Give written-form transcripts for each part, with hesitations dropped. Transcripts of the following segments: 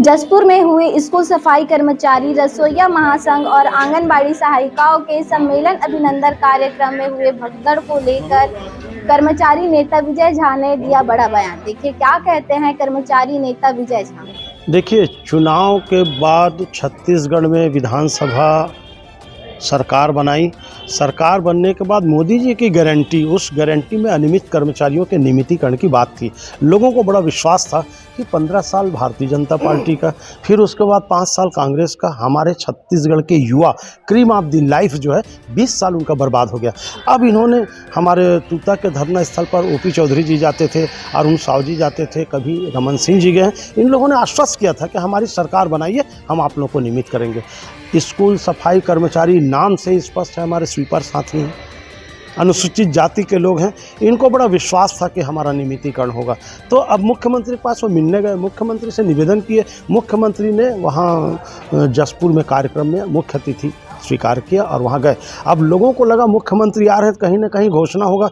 जसपुर में हुए स्कूल सफाई कर्मचारी, रसोइया महासंघ और आंगनबाड़ी सहायिकाओं के सम्मेलन अभिनंदन कार्यक्रम में हुए भगदड़ को लेकर कर्मचारी नेता विजय झा ने दिया बड़ा बयान। देखिए क्या कहते हैं कर्मचारी नेता विजय झा। देखिए, चुनाव के बाद छत्तीसगढ़ में विधानसभा सरकार बनाई। सरकार बनने के बाद मोदी जी की गारंटी, उस गारंटी में अनियमित कर्मचारियों के नियमितीकरण की बात थी। लोगों को बड़ा विश्वास था कि 15 साल भारतीय जनता पार्टी का, फिर उसके बाद 5 साल कांग्रेस का, हमारे छत्तीसगढ़ के युवा क्रीम ऑफ द लाइफ जो है 20 साल उनका बर्बाद हो गया। अब इन्होंने हमारे तूता के धरना स्थल पर ओपी चौधरी जी जाते थे, अरुण साव जी जाते थे, कभी रमन सिंह जी गए। इन लोगों ने आश्वस्त किया था कि हमारी सरकार बनाइए, हम आप लोगों को नियमित करेंगे। स्कूल सफाई कर्मचारी नाम से स्पष्ट है, हमारे स्वीपर साथी हैं, अनुसूचित जाति के लोग हैं। इनको बड़ा विश्वास था कि हमारा नियमितीकरण होगा। तो अब मुख्यमंत्री के पास वो मिलने गए, मुख्यमंत्री से निवेदन किए। मुख्यमंत्री ने वहाँ जसपुर में कार्यक्रम में मुख्य अतिथि स्वीकार किया और वहाँ गए। अब लोगों को लगा मुख्यमंत्री आ रहे हैं, कहीं ना कहीं घोषणा होगा।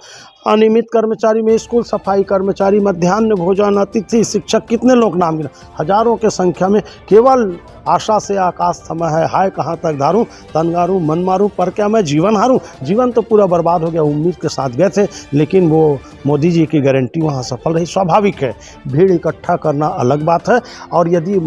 अनियमित कर्मचारी में स्कूल सफाई कर्मचारी, मध्याह्न भोजन, अतिथि, शिक्षक, कितने लोग नाम गिना, हजारों के संख्या में। केवल आशा से आकाश थमा है, हाय कहाँ तक धारूं, तनगारूं मन मारूं, पर क्या मैं जीवन हारूं। जीवन तो पूरा बर्बाद हो गया। उम्मीद के साथ गए थे, लेकिन वो मोदी जी की गारंटी वहाँ सफल रही। स्वाभाविक है, भीड़ इकट्ठा करना अलग बात है, और यदि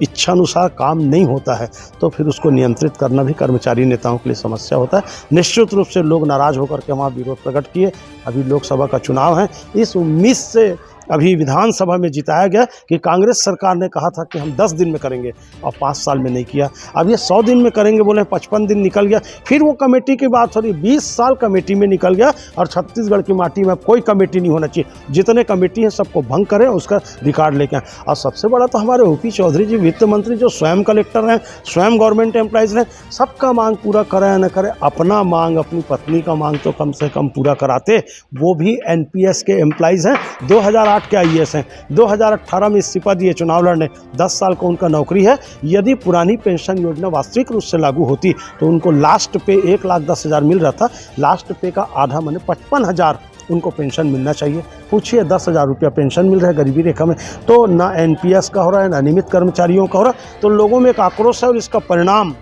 इच्छानुसार काम नहीं होता है तो फिर उसको नियंत्रित करना भी कर्मचारी नेताओं के लिए समस्या होता है। निश्चित रूप से लोग नाराज़ होकर के वहाँ विरोध प्रकट किए। अभी लोकसभा का चुनाव है, इस उम्मीद से अभी विधानसभा में जिताया गया कि कांग्रेस सरकार ने कहा था कि हम 10 दिन में करेंगे और 5 साल में नहीं किया। अब ये 100 दिन में करेंगे बोले, 55 दिन निकल गया। फिर वो कमेटी की बात हो रही, 20 साल कमेटी में निकल गया, और छत्तीसगढ़ की माटी में कोई कमेटी नहीं होना चाहिए। जितने कमेटी हैं सबको भंग करें, उसका रिकॉर्ड लेके आए। और सबसे बड़ा तो हमारे ओपी चौधरी जी वित्त मंत्री, जो स्वयं कलेक्टर हैं, स्वयं गवर्नमेंट एम्प्लॉइज़ हैं, सबका मांग पूरा करें या न करें, अपना मांग, अपनी पत्नी का मांग तो कम से कम पूरा कराते। वो भी एनपीएस के एम्प्लॉइज़ हैं, 2008 के आईएएस हैं, 2018 में इस्तीफा दिए चुनाव लड़ने, 10 साल को उनका नौकरी है। यदि पुरानी पेंशन योजना वास्तविक रूप से लागू होती तो उनको लास्ट पे 1,10,000 मिल रहा था। लास्ट पे का आधा, माने 55,000 उनको पेंशन मिलना चाहिए। पूछिए, 10,000 रुपया पेंशन मिल रहा है गरीबी रेखा में, तो ना एनपीएस का हो रहा है, ना नियमित कर्मचारियों का हो रहा है। तो लोगों में एक आक्रोश है, और इसका परिणाम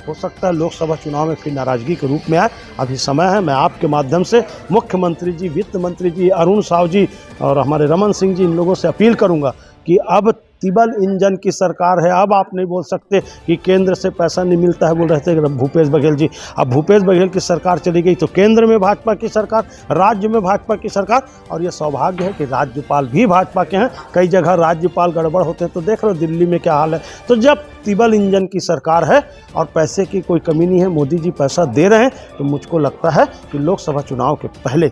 हो सकता है लोकसभा चुनाव में फिर नाराजगी के रूप में आए। अभी समय है, मैं आपके माध्यम से मुख्यमंत्री जी, वित्त मंत्री जी, अरुण साव जी और हमारे रमन सिंह जी, इन लोगों से अपील करूंगा कि अब तिबल इंजन की सरकार है। अब आप नहीं बोल सकते कि केंद्र से पैसा नहीं मिलता है, बोल रहे थे भूपेश बघेल जी। अब भूपेश बघेल की सरकार चली गई तो केंद्र में भाजपा की सरकार, राज्य में भाजपा की सरकार, और ये सौभाग्य है कि राज्यपाल भी भाजपा के हैं। कई जगह राज्यपाल गड़बड़ होते हैं, तो देख लो दिल्ली में क्या हाल है। तो जब तिबल इंजन की सरकार है और पैसे की कोई कमी नहीं है, मोदी जी पैसा दे रहे हैं, तो मुझको लगता है कि लोकसभा चुनाव के पहले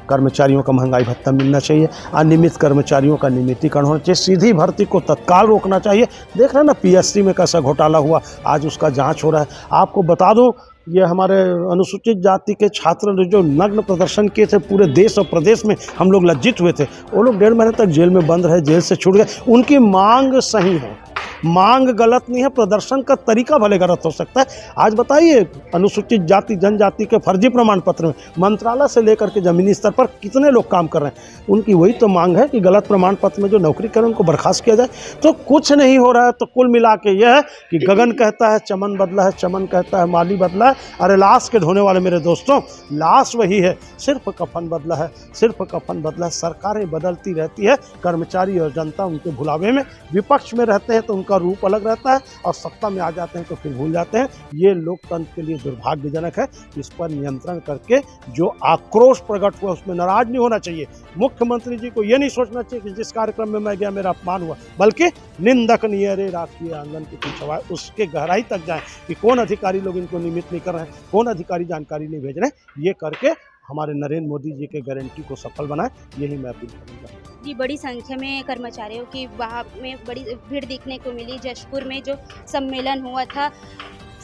कर्मचारियों का महंगाई भत्ता मिलना चाहिए, अनियमित कर्मचारियों का नियमितीकरण होना चाहिए, सीधी भर्ती को तत्काल रोकना चाहिए। देख रहे हैं ना पीएससी में कैसा घोटाला हुआ, आज उसका जांच हो रहा है। आपको बता दूं, ये हमारे अनुसूचित जाति के छात्र जो नग्न प्रदर्शन किए थे पूरे देश और प्रदेश में, हम लोग लज्जित हुए थे। वो लोग 1.5 महीने तक जेल में बंद रहे, जेल से छूट गए। उनकी मांग सही है, मांग गलत नहीं है, प्रदर्शन का तरीका भले गलत हो सकता है। आज बताइए, अनुसूचित जाति जनजाति के फर्जी प्रमाण पत्र में मंत्रालय से लेकर के जमीनी स्तर पर कितने लोग काम कर रहे हैं। उनकी वही तो मांग है कि गलत प्रमाण पत्र में जो नौकरी करें उनको बर्खास्त किया जाए। तो कुछ नहीं हो रहा है। तो कुल मिला के यह है कि गगन कहता है चमन बदला है, चमन कहता है माली बदला है। अरे लाश के धोने वाले मेरे दोस्तों, लाश वही है, सिर्फ कफन बदला है, सिर्फ कफन बदला है। सरकारें बदलती रहती है, कर्मचारी और जनता उनके भुलावे में, विपक्ष में रहते हैं तो उनका रूप अलग रहता है, और सत्ता में आ जाते हैं तो फिर भूल जाते हैं। ये लोकतंत्र के लिए दुर्भाग्यजनक है। इस पर नियंत्रण करके जो आक्रोश प्रकट हुआ उसमें नाराज नहीं होना चाहिए। मुख्यमंत्री जी को ये नहीं सोचना चाहिए कि जिस कार्यक्रम में मैं गया मेरा अपमान हुआ, बल्कि निंदक नियरे राखिए आंगन की पिछवाए, उसके गहराई तक जाएं कि कौन अधिकारी लोग इनको नियमित नहीं कर रहे हैं, कौन अधिकारी जानकारी नहीं भेज रहे हैं। ये करके हमारे नरेंद्र मोदी जी के गारंटी को सफल बनाए, यही मैं अपील करूँगा। जी, बड़ी संख्या में कर्मचारियों की वहाँ में बड़ी भीड़ देखने को मिली। जशपुर में जो सम्मेलन हुआ था,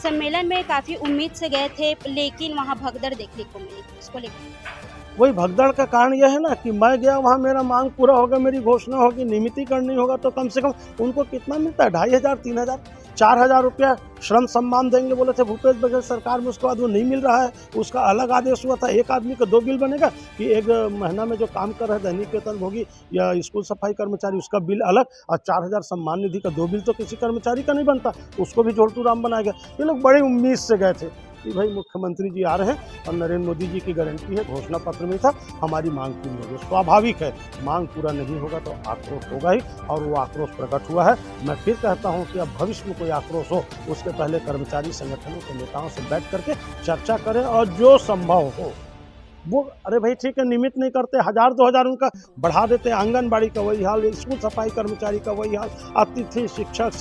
सम्मेलन में काफ़ी उम्मीद से गए थे, लेकिन वहाँ भगदड़ देखने को मिली। उसको लेकर वही भगदड़ का कारण यह है ना कि मैं गया वहाँ, मेरा मांग पूरा होगा, मेरी घोषणा होगी, नियमितीकरण नहीं होगा तो कम से कम उनको कितना मिलता है, 2500, 3000, 4000 रुपया श्रम सम्मान देंगे बोले थे भूपेश बघेल सरकार में, उसके बाद वो नहीं मिल रहा है। उसका अलग आदेश हुआ था, एक आदमी का 2 बिल बनेगा कि एक महीना में जो काम कर रहे हैं दैनिक वेतनभोगी या स्कूल सफाई कर्मचारी, उसका बिल अलग, और 4000 सम्मान निधि का 2 बिल तो किसी कर्मचारी का नहीं बनता, उसको भी जोड़तू राम बनाया गया। ये लोग बड़ी उम्मीद से गए थे कि भाई मुख्यमंत्री जी आ रहे हैं और नरेंद्र मोदी जी की गारंटी है, घोषणा पत्र में था हमारी मांग पूरी होगी। स्वाभाविक है, मांग पूरा नहीं होगा तो आक्रोश होगा ही, और वो आक्रोश प्रकट हुआ है। मैं फिर कहता हूं कि अब भविष्य में कोई आक्रोश हो, उसके पहले कर्मचारी संगठनों के नेताओं से बैठ करके चर्चा करें और जो संभव हो वो, अरे भाई ठीक है, नियमित नहीं करते, 1000-2000 उनका बढ़ा देते, आंगनबाड़ी का वही हाल, स्कूल सफाई कर्मचारी का वही हाल, अतिथि शिक्षक,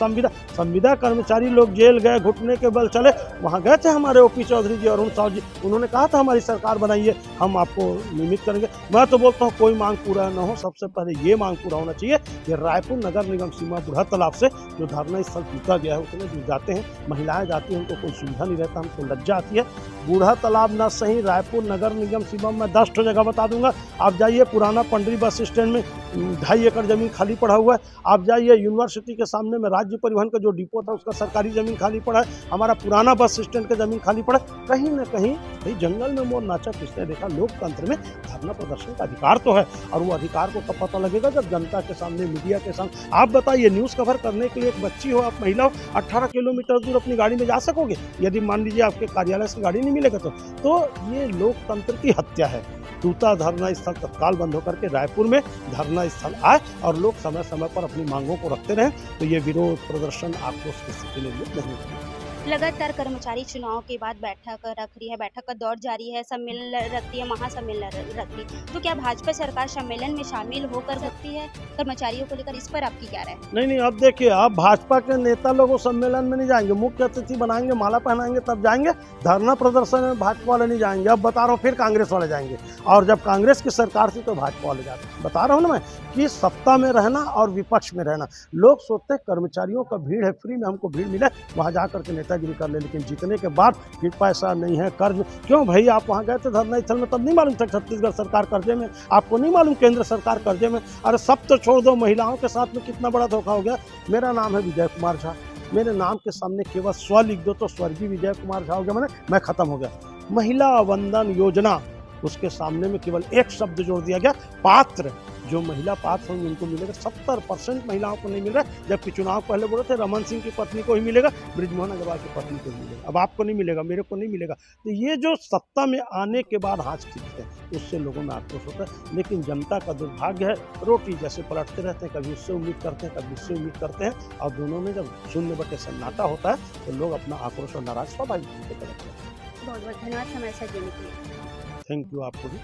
संविदा कर्मचारी लोग जेल गए, घुटने के बल चले। वहाँ गए थे हमारे ओपी चौधरी जी, अरुण साहु जी, उन्होंने कहा था हमारी सरकार बनाइए, हम आपको नियमित करेंगे। मैं तो बोलता हूँ कोई मांग पूरा न हो, सबसे पहले ये मांग पूरा होना चाहिए कि रायपुर नगर निगम सीमा बूढ़ा तालाब से जो धरना स्थल टूटा गया है, उसमें जो जाते हैं महिलाएं जाती हैं, उनको कोई सुविधा नहीं रहता, हमको लज्जा आती है। बूढ़ा तालाब न सही, रायपुर नगर निगम सीमा में 10 जगह बता दूंगा। आप जाइए पुराना पंडरी बस स्टैंड में 2.5 एकड़ जमीन खाली पड़ा हुआ है। आप जाइए यूनिवर्सिटी के सामने में राज्य परिवहन का जो डिपो था, उसका सरकारी जमीन खाली पड़ा है। हमारा पुराना बस स्टैंड का जमीन खाली पड़ा है। कहीं न कहीं भाई जंगल में मोर नाचा किसने देखा। लोकतंत्र में धरना प्रदर्शन का अधिकार तो है, और वो अधिकार को कब पता लगेगा जब जनता के सामने, मीडिया के सामने। आप बताइए, न्यूज़ कवर करने के लिए एक बच्ची हो, आप महिला हो, 18 किलोमीटर दूर अपनी गाड़ी में जा सकोगे? यदि मान लीजिए आपके कार्यालय से गाड़ी नहीं मिलेगा तो ये लोकतंत्र की हत्या है। टूटा धरना स्थल तत्काल बंद होकर के रायपुर में धरना स्थल आए और लोग समय समय पर अपनी मांगों को रखते रहें, तो ये विरोध प्रदर्शन आक्रोश की स्थिति में नहीं होगी। लगातार कर्मचारी चुनाव के बाद बैठक रख रही है, बैठक का दौर जारी है, सम्मेलन रखती है, महासम्मेलन रखती है, तो क्या भाजपा सरकार सम्मेलन में शामिल होकर सकती है कर्मचारियों को लेकर? इस पर आपकी क्या राय है? नहीं, अब देखिए, अब भाजपा के नेता लोग सम्मेलन में नहीं जाएंगे, मुख्य अतिथि बनाएंगे, माला पहनाएंगे तब जाएंगे। धरना प्रदर्शन में भाजपा वाले नहीं जाएंगे। अब बता रहा हूँ, फिर कांग्रेस वाले जाएंगे, और जब कांग्रेस की सरकार थी तो भाजपा वाले जाते। बता रहा हूँ ना मैं कि सत्ता में रहना और विपक्ष में रहना, लोग सोचते हैं कर्मचारियों का भीड़ है, फ्री में हमको भीड़ मिले, वहाँ जा करके नेतागिरी कर ले, लेकिन जीतने के बाद फिर पैसा नहीं है, कर्ज। क्यों भाई, आप वहाँ गए थे धरना स्थल में, तब नहीं मालूम था छत्तीसगढ़ सरकार कर्जे में? आपको नहीं मालूम केंद्र सरकार कर्जे में? अरे सब तो छोड़ दो, महिलाओं के साथ में कितना बड़ा धोखा हो गया। मेरा नाम है विजय कुमार झा, मेरे नाम के सामने केवल स्व लिख दो तो स्वर्गीय विजय कुमार झा हो गया, मैं खत्म हो गया। महिला वंदन योजना, उसके सामने में केवल एक शब्द जोड़ दिया गया, पात्र। जो महिला पात्र होंगी उनको मिलेगा। 70% महिलाओं को नहीं मिल रहा है, जबकि चुनाव पहले बोले थे रमन सिंह की पत्नी को ही मिलेगा, बृजमोहन अग्रवाल की पत्नी को ही मिलेगा। अब आपको नहीं मिलेगा, मेरे को नहीं मिलेगा। तो ये जो सत्ता में आने के बाद हाथ खींचते हैं, उससे लोगों में आक्रोश होता है। लेकिन जनता का दुर्भाग्य है, रोटी जैसे पलटते रहते हैं, कभी उससे उम्मीद करते हैं, कभी उससे उम्मीद करते हैं, और दोनों में जब 0/सन्नाटा होता है तो लोग अपना आक्रोश और नाराज स्वाभाविक रूप से करते हैं। बहुत बहुत धन्यवाद हमारे साथ जुड़ने के लिए। थैंक यू आपको भी।